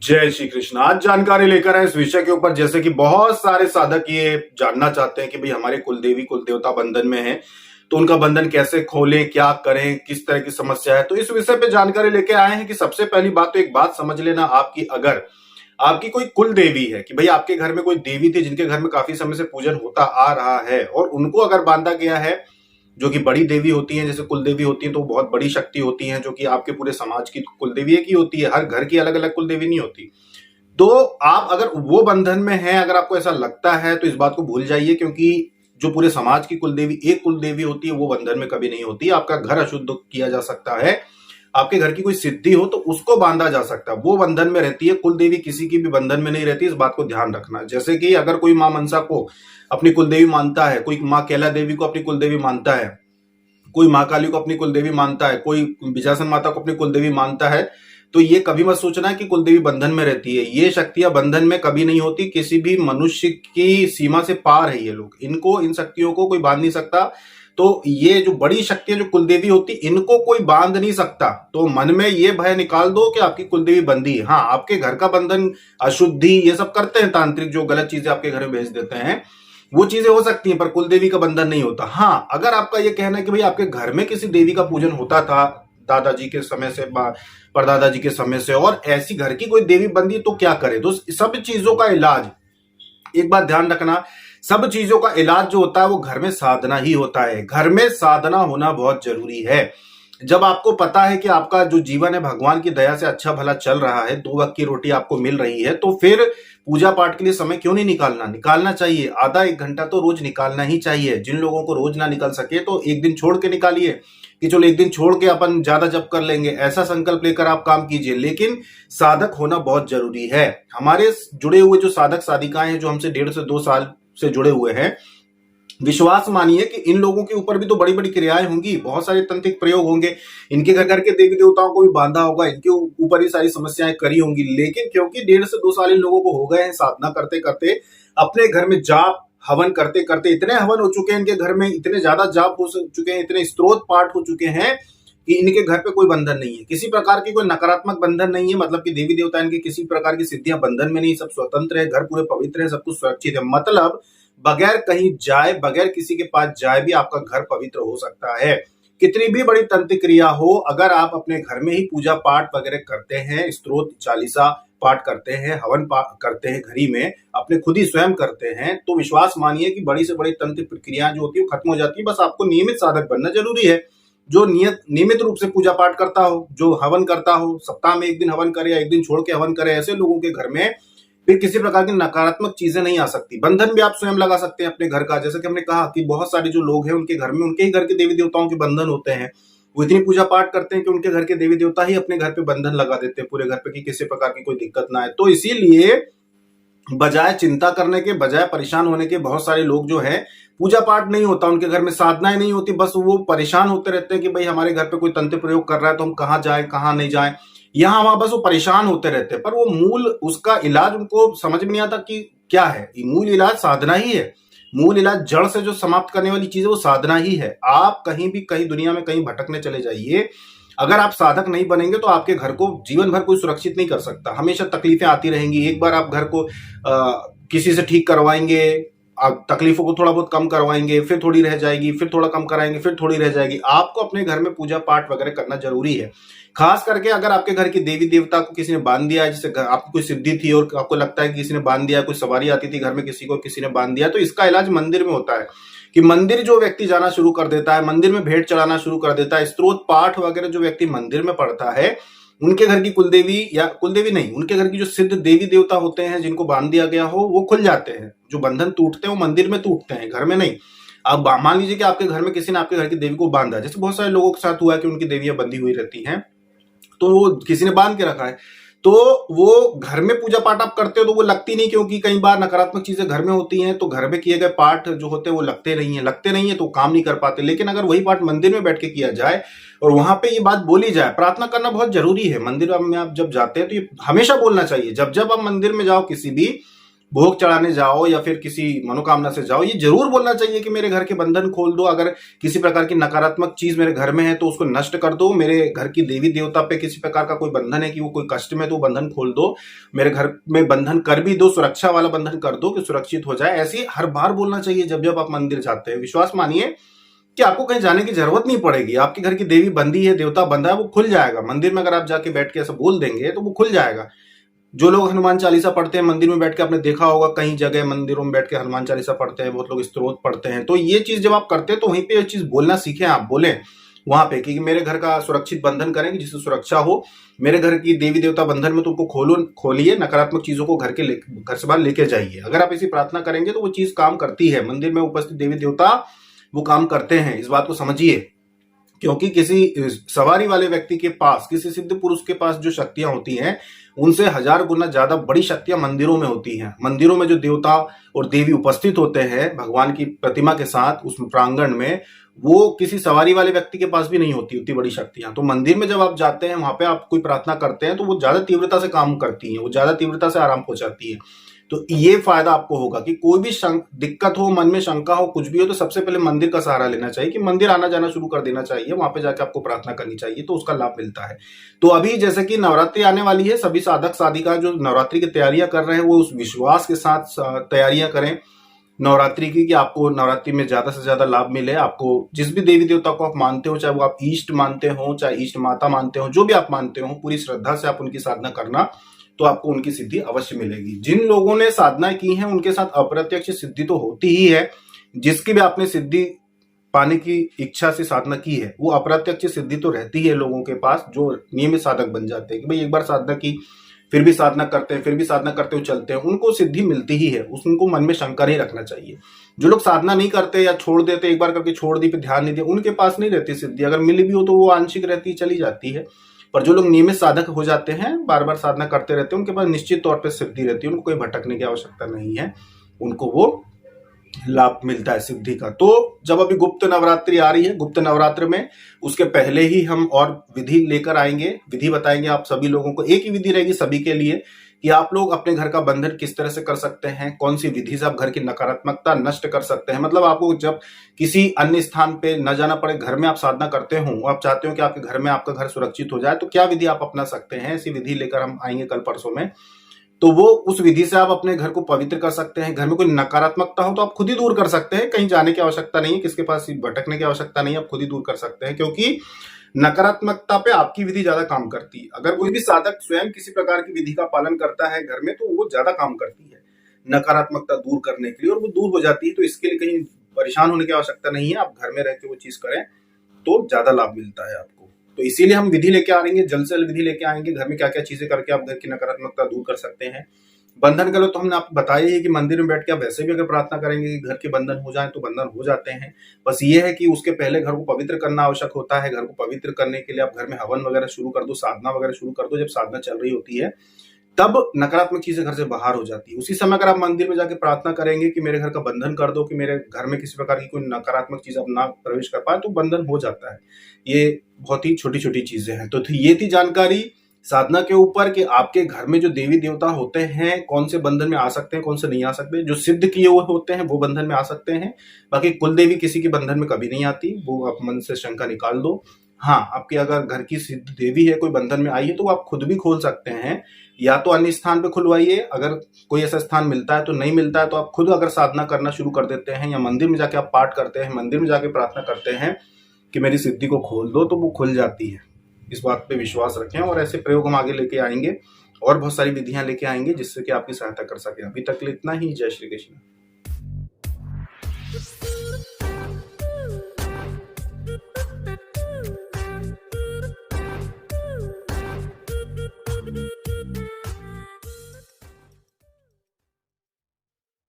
जय श्री कृष्ण। आज जानकारी लेकर आए इस विषय के ऊपर, जैसे कि बहुत सारे साधक ये जानना चाहते हैं कि भाई हमारे कुल देवी कुल देवता बंधन में है, तो उनका बंधन कैसे खोलें, क्या करें, किस तरह की समस्या है। तो इस विषय पे जानकारी लेके आए हैं कि सबसे पहली बात तो एक बात समझ लेना, आपकी अगर आपकी कोई कुल देवी है कि भाई आपके घर में कोई देवी थी जिनके घर में काफी समय से पूजन होता आ रहा है और उनको अगर बांधा गया है, जो कि बड़ी देवी होती हैं, जैसे कुल देवी होती है तो बहुत बड़ी शक्ति होती है, जो कि आपके पूरे समाज की कुल देवी एक ही होती है, हर घर की अलग अलग कुल देवी नहीं होती। तो आप अगर वो बंधन में हैं, अगर आपको ऐसा लगता है तो इस बात को भूल जाइए, क्योंकि जो पूरे समाज की कुल देवी एक कुल देवी होती है वो बंधन में कभी नहीं होती। आपका घर अशुद्ध किया जा सकता है, आपके घर की कोई सिद्धि हो तो उसको बांधा जा सकता है, वो बंधन में रहती है। कुल देवी किसी की भी बंधन में नहीं रहती, इस बात को ध्यान रखना। जैसे कि अगर कोई मां मनसा को अपनी कुल देवी मानता है, कोई मां कैला देवी को अपनी कुल देवी मानता है, कोई मां काली को अपनी कुल देवी मानता है, कोई बिजासन माता को अपनी कुल देवी मानता है, तो ये कभी मत सोचना कि कुल देवी बंधन में रहती है। ये शक्तियां बंधन में कभी नहीं होती, किसी भी मनुष्य की सीमा से पार है ये लोग, इनको, इन शक्तियों को कोई बांध नहीं सकता। तो ये जो बड़ी शक्तियां जो कुल देवी होती, इनको कोई बांध नहीं सकता। तो मन में ये भय निकाल दो कि आपकी कुल देवी बंधी है। हाँ, आपके घर का बंधन, अशुद्धि, ये सब करते हैं तांत्रिक, जो गलत चीजें आपके घर में भेज देते हैं, वो चीजें हो सकती हैं, पर कुल देवी का बंधन नहीं होता। हाँ, अगर आपका ये कहना है कि भाई आपके घर में किसी देवी का पूजन होता था दादाजी के समय से, परदादा जी के समय से, और ऐसी घर की कोई देवी बंदी, तो क्या करे। तो सब चीजों का इलाज, एक बात ध्यान रखना, सब चीजों का इलाज जो होता है वो घर में साधना ही होता है। घर में साधना होना बहुत जरूरी है। जब आपको पता है कि आपका जो जीवन है भगवान की दया से अच्छा भला चल रहा है, 2 वक्त की रोटी आपको मिल रही है, तो फिर पूजा पाठ के लिए समय क्यों नहीं निकालना चाहिए। आधा 1 घंटा तो रोज निकालना ही चाहिए। जिन लोगों को रोज ना निकल सके तो एक दिन छोड़ के निकालिए, कि चलो एक दिन छोड़ के अपन ज्यादा जप कर लेंगे, ऐसा संकल्प लेकर आप काम कीजिए। लेकिन साधक होना बहुत जरूरी है। हमारे जुड़े हुए जो साधक साधिकाएं हैं, जो हमसे 1.5 से 2 साल से जुड़े हुए हैं, विश्वास मानिए कि इन लोगों के ऊपर भी तो बड़ी बड़ी क्रियाएं होंगी, बहुत सारे तंत्रिक प्रयोग होंगे, इनके घर घर के देवी देवताओं को भी बांधा होगा, इनके ऊपर ही सारी समस्याएं करी होंगी। लेकिन क्योंकि 1.5 से 2 साल इन लोगों को हो गए हैं साधना करते करते, अपने घर में जाप हवन करते करते, इतने हवन हो चुके हैं इनके घर में, इतने ज्यादा जाप हो चुके हैं, इतने स्तोत्र पाठ हो चुके हैं कि इनके घर पे कोई बंधन नहीं है, किसी प्रकार की कोई नकारात्मक बंधन नहीं है। मतलब कि देवी देवता इनके किसी प्रकार की सिद्धियां बंधन में नहीं, सब स्वतंत्र है, घर पूरे पवित्र है, सब कुछ सुरक्षित है। मतलब बगैर कहीं जाए, बगैर किसी के पास जाए भी आपका घर पवित्र हो सकता है। कितनी भी बड़ी तंत्र क्रिया हो, अगर आप अपने घर में ही पूजा पाठ वगैरह करते हैं, स्तोत्र चालीसा पाठ करते हैं, हवन करते हैं, घर ही में अपने खुद ही स्वयं करते हैं, तो विश्वास मानिए कि बड़ी से बड़ी तंत्र प्रक्रियाएं जो होती है वो खत्म हो जाती है। बस आपको नियमित साधक बनना जरूरी है, जो नियमित रूप से पूजा पाठ करता हो, जो हवन करता हो, सप्ताह में 1 दिन हवन करे या 1 दिन छोड़ के हवन करे, ऐसे लोगों के घर में फिर किसी प्रकार की नकारात्मक चीजें नहीं आ सकती। बंधन भी आप स्वयं लगा सकते हैं अपने घर का। जैसे कि हमने कहा कि बहुत सारे जो लोग हैं उनके घर में उनके ही घर के देवी देवताओं के बंधन होते हैं, वो इतनी पूजा पाठ करते हैं कि उनके घर के देवी देवता ही अपने घर पे बंधन लगा देते हैं पूरे घर पे, कि किसी प्रकार की कोई दिक्कत ना आए। तो इसीलिए बजाय चिंता करने के, बजाय परेशान होने के, बहुत सारे लोग जो है पूजा पाठ नहीं होता, उनके घर में साधनाएं नहीं होती, बस वो परेशान होते रहते हैं कि भाई हमारे घर पे कोई तंत्र प्रयोग कर रहा है तो हम कहाँ जाए कहाँ नहीं जाए, यहाँ वहां, बस वो परेशान होते रहते हैं। पर वो मूल, उसका इलाज उनको समझ में नहीं आता कि क्या है। मूल इलाज साधना ही है। मूल इलाज, जड़ से जो समाप्त करने वाली चीज है वो साधना ही है। आप कहीं भी, कहीं दुनिया में कहीं भटकने चले जाइए, अगर आप साधक नहीं बनेंगे तो आपके घर को जीवन भर कोई सुरक्षित नहीं कर सकता। हमेशा तकलीफें आती रहेंगी। एक बार आप घर को किसी से ठीक करवाएंगे, आप तकलीफों को थोड़ा बहुत कम करवाएंगे, फिर थोड़ी रह जाएगी, फिर थोड़ा कम कराएंगे, फिर थोड़ी रह जाएगी। आपको अपने घर में पूजा पाठ वगैरह करना जरूरी है। खास करके अगर आपके घर की देवी देवता को किसी ने बांध दिया है, जैसे आपकी कोई सिद्धि थी और आपको लगता है कि किसी ने बांध दिया, कोई सवारी आती थी घर में, किसी को किसी ने बांध दिया, तो इसका इलाज मंदिर में होता है। कि मंदिर जो व्यक्ति जाना शुरू कर देता है, मंदिर में भेंट चढ़ाना शुरू कर देता है, स्तोत्र पाठ वगैरह जो व्यक्ति मंदिर में पढ़ता है, उनके घर की कुलदेवी, या कुलदेवी नहीं, उनके घर की जो सिद्ध देवी देवता होते हैं जिनको बांध दिया गया हो, वो खुल जाते हैं। जो बंधन टूटते हैं वो मंदिर में टूटते हैं, घर में नहीं। अब मान लीजिए कि आपके घर में किसी ने आपके घर की देवी को बांधा, जैसे बहुत सारे लोगों के साथ हुआ है कि उनकी देवियां बंधी हुई रहती हैं, तो वो किसी ने बांध के रखा है, तो वो घर में पूजा पाठ आप करते हो तो वो लगती नहीं, क्योंकि कई बार नकारात्मक चीजें घर में होती हैं, तो घर में किए गए पाठ जो होते हैं वो लगते नहीं है तो काम नहीं कर पाते। लेकिन अगर वही पाठ मंदिर में बैठ के किया जाए और वहां पे ये बात बोली जाए, प्रार्थना करना बहुत जरूरी है। मंदिर में आप जब जाते हैं तो ये हमेशा बोलना चाहिए, जब जब आप मंदिर में जाओ किसी भी, भोग चढ़ाने जाओ या फिर किसी मनोकामना से जाओ, ये जरूर बोलना चाहिए कि मेरे घर के बंधन खोल दो। अगर किसी प्रकार की नकारात्मक चीज मेरे घर में है तो उसको नष्ट कर दो। मेरे घर की देवी देवता पे किसी प्रकार का कोई बंधन है कि वो कोई कष्ट में, तो बंधन खोल दो। मेरे घर में बंधन कर भी दो, सुरक्षा वाला बंधन कर दो कि सुरक्षित हो जाए। ऐसे हर बार बोलना चाहिए जब जब आप मंदिर जाते हैं। विश्वास मानिए कि आपको कहीं जाने की जरूरत नहीं पड़ेगी। आपके घर की देवी बंदी है, देवता बंधा है, वो खुल जाएगा। मंदिर में अगर आप जाके बैठ के ऐसा बोल देंगे तो वो खुल जाएगा। जो लोग हनुमान चालीसा पढ़ते हैं मंदिर में बैठ के, आपने देखा होगा कई जगह मंदिरों में बैठ के हनुमान चालीसा पढ़ते हैं, बहुत लोग स्तोत्र पढ़ते हैं। तो ये चीज जब आप करते हैं तो वहीं पे ये चीज बोलना सीखें, आप बोलें वहां पे कि मेरे घर का सुरक्षित बंधन करें जिससे सुरक्षा हो। मेरे घर की देवी देवता बंधन में तुमको खोलिए, नकारात्मक चीजों को घर से बाहर लेके जाइए। अगर आप ऐसी प्रार्थना करेंगे तो वो चीज काम करती है। मंदिर में उपस्थित देवी देवता वो काम करते हैं, इस बात को समझिए। क्योंकि किसी सवारी वाले व्यक्ति के पास, किसी सिद्ध पुरुष के पास जो शक्तियां होती हैं उनसे 1000 गुना ज्यादा बड़ी शक्तियां मंदिरों में होती हैं। मंदिरों में जो देवता और देवी उपस्थित होते हैं भगवान की प्रतिमा के साथ उस प्रांगण में, वो किसी सवारी वाले व्यक्ति के पास भी नहीं होती उतनी बड़ी शक्तियां। तो मंदिर में जब आप जाते हैं, वहां पे आप कोई प्रार्थना करते हैं तो वो ज्यादा तीव्रता से काम करती है, वो ज्यादा तीव्रता से आराम पहुंचाती है। तो ये फायदा आपको होगा कि कोई भी दिक्कत हो, मन में शंका हो, कुछ भी हो, तो सबसे पहले मंदिर का सहारा लेना चाहिए कि मंदिर आना जाना शुरू कर देना चाहिए। वहां पे जाके आपको प्रार्थना करनी चाहिए, तो उसका लाभ मिलता है। तो अभी जैसे कि नवरात्रि आने वाली है, सभी साधक साधिका जो नवरात्रि की तैयारियां कर रहे हैं वो उस विश्वास के साथ तैयारियां करें नवरात्रि की, कि आपको नवरात्रि में ज्यादा से ज्यादा लाभ मिले। आपको जिस भी देवी देवता को आप मानते हो, चाहे वो आप इष्ट मानते हो, चाहे इष्ट माता मानते हो, जो भी आप मानते हो, पूरी श्रद्धा से आप उनकी साधना करना, तो आपको उनकी सिद्धि अवश्य मिलेगी। जिन लोगों ने साधना की है उनके साथ अप्रत्यक्ष सिद्धि तो होती ही है। जिसकी भी आपने सिद्धि पाने की इच्छा से साधना की है, वो अप्रत्यक्ष सिद्धि तो रहती है लोगों के पास, जो नियमित साधक बन जाते हैं कि भाई एक बार साधना की, फिर भी साधना करते हैं, फिर भी साधना करते हुए चलते हैं, उनको सिद्धि मिलती ही है। उनको मन में शंका नहीं रखना चाहिए। जो लोग साधना नहीं करते या छोड़ देते, एक बार करके छोड़ दी, फिर ध्यान नहीं दिया, उनके पास नहीं रहती सिद्धि। अगर मिली भी हो तो वो आंशिक रहती, चली जाती है। पर जो लोग नियमित साधक हो जाते हैं, बार बार साधना करते रहते हैं, उनके पास निश्चित तौर पे सिद्धि रहती है। उनको कोई भटकने की आवश्यकता नहीं है, उनको वो लाभ मिलता है सिद्धि का। तो जब अभी गुप्त नवरात्रि आ रही है, गुप्त नवरात्र में उसके पहले ही हम और विधि लेकर आएंगे, विधि बताएंगे आप सभी लोगों को। एक ही विधि रहेगी सभी के लिए कि आप लोग अपने घर का बंधन किस तरह से कर सकते हैं, कौन सी विधि से आप घर की नकारात्मकता नष्ट कर सकते हैं। मतलब आपको जब किसी अन्य स्थान पे न जाना पड़े, घर में आप साधना करते हो, आप चाहते हो कि आपके घर में आपका घर सुरक्षित हो जाए, तो क्या विधि आप अपना सकते हैं। ऐसी विधि लेकर हम आएंगे कल परसों में। तो वो उस विधि से आप अपने घर को पवित्र कर सकते हैं। घर में कोई नकारात्मकता हो तो आप खुद ही दूर कर सकते हैं, कहीं जाने की आवश्यकता नहीं है, किसके पास भटकने की आवश्यकता नहीं है, आप खुद ही दूर कर सकते हैं। क्योंकि नकारात्मकता पे आपकी विधि ज्यादा काम करती है। अगर कोई भी साधक स्वयं किसी प्रकार की विधि का पालन करता है घर में, तो वो ज्यादा काम करती है नकारात्मकता दूर करने के लिए, और वो दूर हो जाती है। तो इसके लिए कहीं परेशान होने की आवश्यकता नहीं है, आप घर में रह के वो चीज करें तो ज्यादा लाभ मिलता है आपको। तो इसीलिए हम विधि लेके आ रहेंगे, जल्द से जल्द विधि लेके आएंगे, घर में क्या क्या चीजें करके आप घर की नकारात्मकता दूर कर सकते हैं। बंधन करो तो हमने आपको बताया ही कि मंदिर में बैठ के आप वैसे भी अगर प्रार्थना करेंगे कि घर के बंधन हो जाए तो बंधन हो जाते हैं। बस ये है कि उसके पहले घर को पवित्र करना आवश्यक होता है। घर को पवित्र करने के लिए आप घर में हवन वगैरह शुरू कर दो, साधना वगैरह शुरू कर दो। जब साधना चल रही होती है तब नकारात्मक चीजें घर से बाहर हो जाती है। उसी समय अगर आप मंदिर में जाके प्रार्थना करेंगे कि मेरे घर का बंधन कर दो, कि मेरे घर में किसी प्रकार की कोई नकारात्मक चीज अब ना प्रवेश कर पाए, तो बंधन हो जाता है। ये बहुत ही छोटी छोटी चीजें हैं। तो ये थी जानकारी साधना के ऊपर कि आपके घर में जो देवी देवता होते हैं कौन से बंधन में आ सकते हैं, कौन से नहीं आ सकते। जो सिद्ध किए हुए होते हैं वो बंधन में आ सकते हैं। बाकी कुल देवी किसी के बंधन में कभी नहीं आती, वो आप मन से शंका निकाल दो। हाँ, आपकी अगर घर की सिद्ध देवी है, कोई बंधन में आई है, तो आप खुद भी खोल सकते हैं, या तो अन्य स्थान पे खुलवाइए। अगर कोई ऐसा स्थान मिलता है, तो नहीं मिलता है तो आप खुद अगर साधना करना शुरू कर देते हैं, या मंदिर में जाके आप पाठ करते हैं, मंदिर में जाके प्रार्थना करते हैं कि मेरी सिद्धि को खोल दो, तो वो खुल जाती है। इस बात पे विश्वास रखें, और ऐसे प्रयोग हम आगे लेके आएंगे और बहुत सारी विधियां लेके आएंगे जिससे कि आपकी सहायता कर सके। अभी तक इतना ही। जय श्री कृष्ण।